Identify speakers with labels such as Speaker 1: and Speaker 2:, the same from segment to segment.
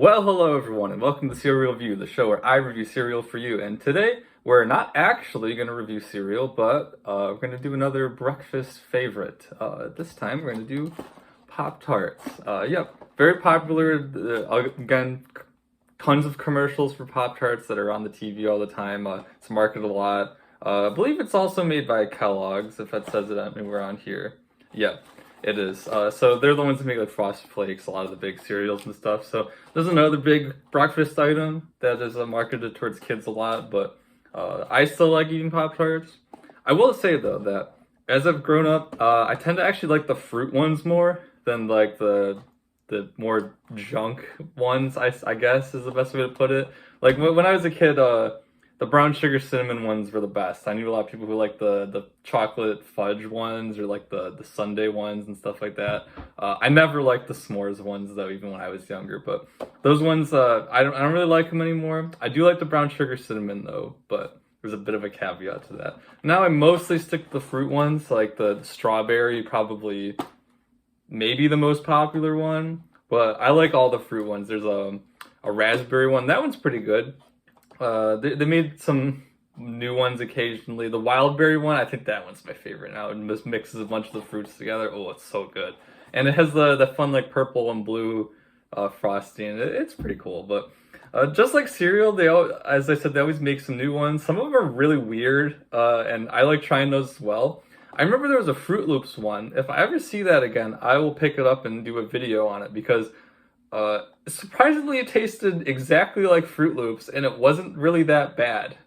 Speaker 1: Well, hello everyone, and welcome to Cereal Review, the show where I review cereal for you. And today, we're not actually going to review cereal, but we're going to do another breakfast favorite. This time, we're going to do Pop Tarts. Yep, very popular. Again, tons of commercials for Pop Tarts that are on the TV all the time. It's marketed a lot. I believe it's also made by Kellogg's, if that says it anywhere on here. Yep. It is. So they're the ones that make like Frosted Flakes, a lot of the big cereals and stuff. So there's another big breakfast item that is marketed towards kids a lot, but I still like eating Pop-Tarts. I will say though that as I've grown up, I tend to actually like the fruit ones more than like the more junk ones, I guess is the best way to put it. Like when I was a kid, the brown sugar cinnamon ones were the best. I knew a lot of people who like the chocolate fudge ones or like the sundae ones and stuff like that. I never liked the s'mores ones though, even when I was younger. But those ones, I don't really like them anymore. I do like the brown sugar cinnamon though, but there's a bit of a caveat to that. Now I mostly stick to the fruit ones, like the strawberry, probably maybe the most popular one. But I like all the fruit ones. There's a raspberry one. That one's pretty good. They made some new ones occasionally. The wild berry one, I think that one's my favorite now. It just mixes a bunch of the fruits together. Oh, it's so good. And it has the fun like purple and blue frosting. It's pretty cool. But just like cereal, as I said, they always make some new ones. Some of them are really weird, and I like trying those as well. I remember there was a Fruit Loops one. If I ever see that again, I will pick it up and do a video on it because surprisingly, it tasted exactly like Fruit Loops, and it wasn't really that bad.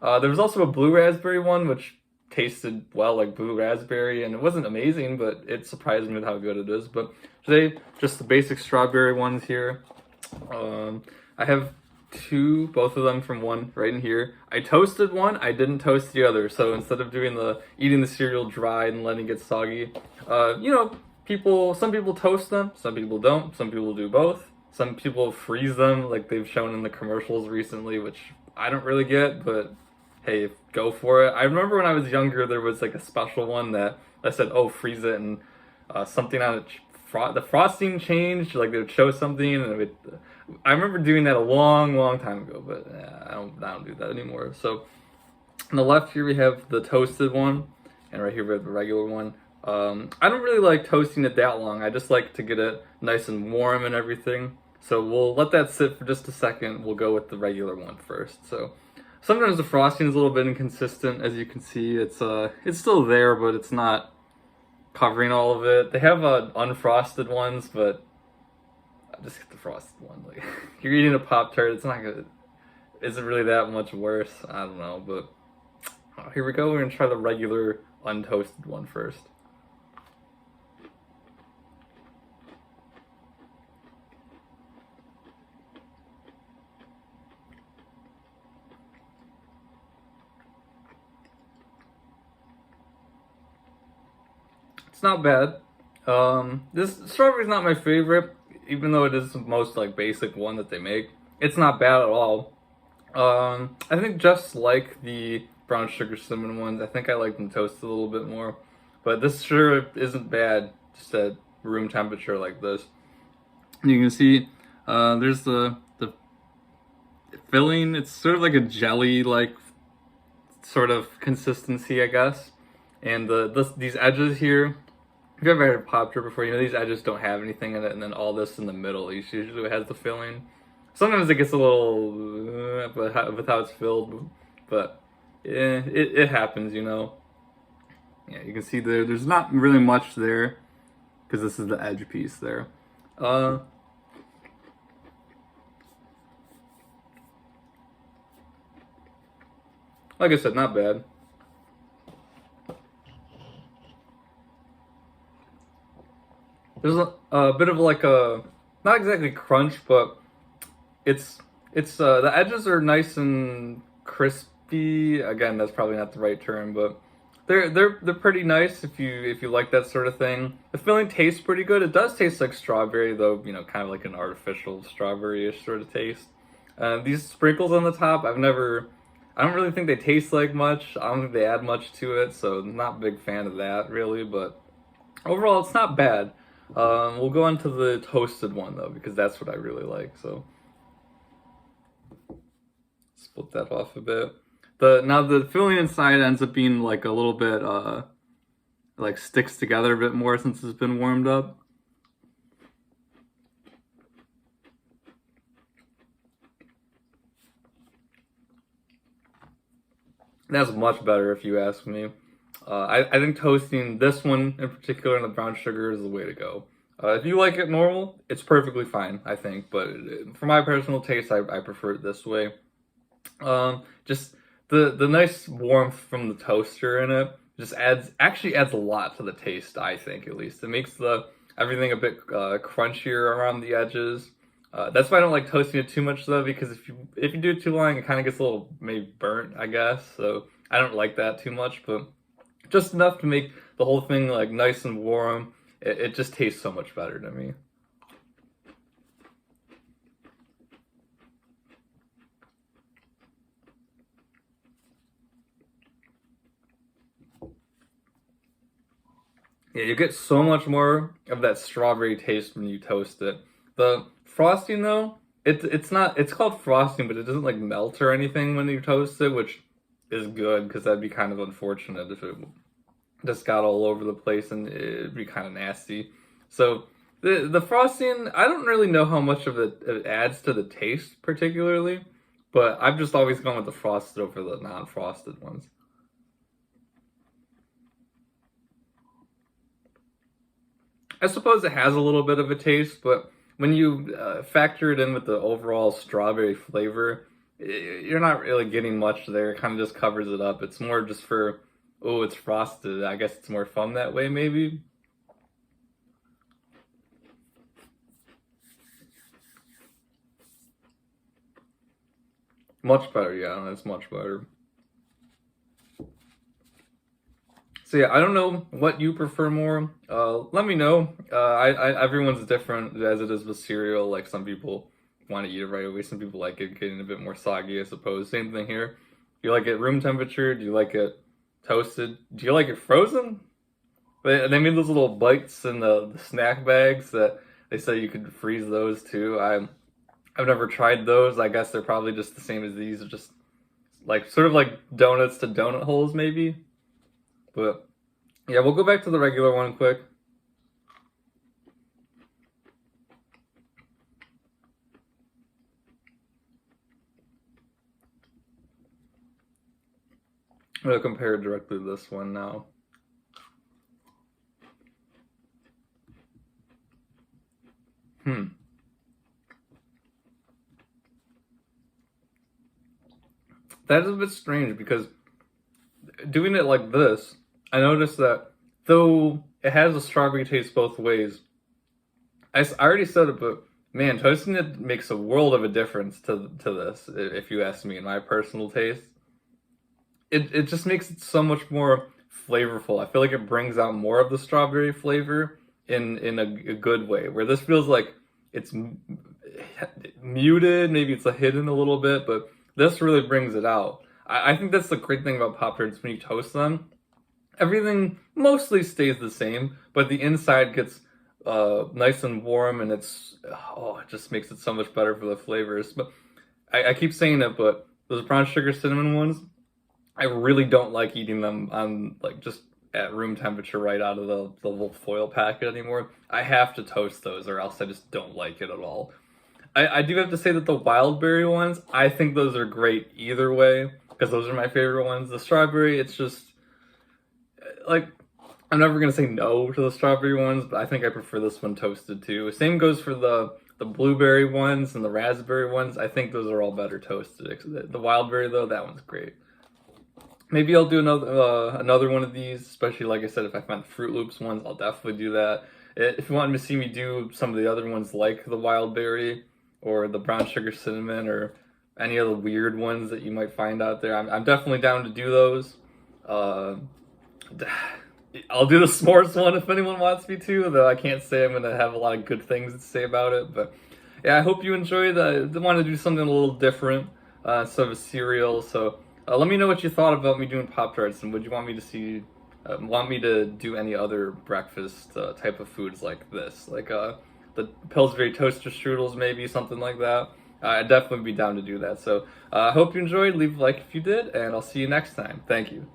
Speaker 1: There was also a blue raspberry one, which tasted well like blue raspberry, and it wasn't amazing, but it surprised me with how good it is. But today, just the basic strawberry ones here. I have two, both of them from one right in here. I toasted one, I didn't toast the other, so instead of eating the cereal dry and letting it get soggy, some people toast them, some people don't, some people do both. Some people freeze them like they've shown in the commercials recently, which I don't really get, but hey, go for it. I remember when I was younger, there was like a special one that I said, oh, freeze it, and something on it, the frosting changed, like they would show something, and I remember doing that a long, long time ago, but I don't do that anymore. So on the left here, we have the toasted one, and right here we have the regular one. I don't really like toasting it that long. I just like to get it nice and warm and everything. So we'll let that sit for just a second. We'll go with the regular one first. So sometimes the frosting is a little bit inconsistent. As you can see, it's still there, but it's not covering all of it. They have unfrosted ones, but I just get the frosted one. Like you're eating a Pop-Tart, it's not gonna. Is it really that much worse? I don't know, but here we go. We're gonna try the regular untoasted one first. It's not bad. This strawberry's not my favorite, even though it is the most like basic one that they make. It's not bad at all. I think just like the brown sugar cinnamon ones, I think I like them toasted a little bit more. But this sure isn't bad, just at room temperature like this. And you can see there's the filling. It's sort of like a jelly like sort of consistency, I guess. And these edges here, if you've ever had a Pop-Tart before, you know these edges don't have anything in it, and then all this in the middle usually has the filling. Sometimes it gets a little with how it's filled, but it happens, you know. Yeah, you can see there's not really much there because this is the edge piece there. Like I said, not bad. There's a bit of like a, not exactly crunch, but it's the edges are nice and crispy. Again, that's probably not the right term, but they're pretty nice if you like that sort of thing. The filling tastes pretty good. It does taste like strawberry though, you know, kind of like an artificial strawberry-ish sort of taste. These sprinkles on the top, I don't really think they taste like much. I don't think they add much to it, so I'm not a big fan of that really, but overall it's not bad. We'll go on to the toasted one though, because that's what I really like. So Split that off a bit. Now the filling inside ends up being like a little bit like sticks together a bit more since it's been warmed up. That's much better if you ask me. I think toasting this one in particular and the brown sugar is the way to go. If you like it normal, it's perfectly fine, I think. But for my personal taste, I prefer it this way. Just the nice warmth from the toaster in it just actually adds a lot to the taste. I think at least it makes the everything a bit crunchier around the edges. That's why I don't like toasting it too much though, because if you do it too long, it kind of gets a little maybe burnt, I guess. So I don't like that too much, but just enough to make the whole thing like nice and warm. It just tastes so much better to me. Yeah, you get so much more of that strawberry taste when you toast it. The frosting though, it's not it's called frosting, but it doesn't like melt or anything when you toast it, which is good because that'd be kind of unfortunate if it just got all over the place and it'd be kind of nasty. So the frosting, I don't really know how much of it adds to the taste particularly, but I've just always gone with the frosted over the non-frosted ones. I suppose it has a little bit of a taste, but when you factor it in with the overall strawberry flavor, you're not really getting much there. It kind of just covers it up. It's more just for, oh, it's frosted. I guess it's more fun that way, maybe. Much better, yeah, that's much better. So yeah, I don't know what you prefer more. Let me know. Everyone's different as it is with cereal. Like some people want to eat it right away. Some people like it getting a bit more soggy, I suppose. Same thing here. Do you like it room temperature? Do you like it toasted? Do you like it frozen? They made those little bites in the snack bags that they say you could freeze those too. I've never tried those. I guess they're probably just the same as these, just like sort of like donuts to donut holes maybe. But yeah, we'll go back to the regular one quick. I'm gonna compare directly to this one now. Hmm. That is a bit strange because doing it like this, I noticed that though it has a strawberry taste both ways, I already said it, but man, toasting it makes a world of a difference to this, if you ask me, in my personal taste. It just makes it so much more flavorful. I feel like it brings out more of the strawberry flavor in a good way. Where this feels like it's muted, maybe it's a hidden a little bit, but this really brings it out. I think that's the great thing about Pop Tarts when you toast them. Everything mostly stays the same, but the inside gets nice and warm, and it just makes it so much better for the flavors. But I keep saying it, but those brown sugar cinnamon ones, I really don't like eating them on like just at room temperature right out of the little foil packet anymore. I have to toast those or else I just don't like it at all. I do have to say that the wild berry ones, I think those are great either way because those are my favorite ones. The strawberry, it's just like I'm never gonna say no to the strawberry ones, but I think I prefer this one toasted too. Same goes for the blueberry ones and the raspberry ones. I think those are all better toasted. The wild berry though, that one's great. Maybe I'll do another one of these, especially like I said, if I find the Fruit Loops ones, I'll definitely do that. If you want to see me do some of the other ones like the wild berry or the brown sugar cinnamon or any of the weird ones that you might find out there, I'm definitely down to do those. Uh, I'll do the s'mores one if anyone wants me to, though I can't say I'm gonna have a lot of good things to say about it. But yeah, I hope you enjoyed. I wanted to do something a little different instead of a cereal. So let me know what you thought about me doing Pop Tarts, and would you want me to see, want me to do any other breakfast type of foods like this, like the Pillsbury toaster strudels, maybe something like that. I'd definitely be down to do that. So I hope you enjoyed. Leave a like if you did, and I'll see you next time. Thank you.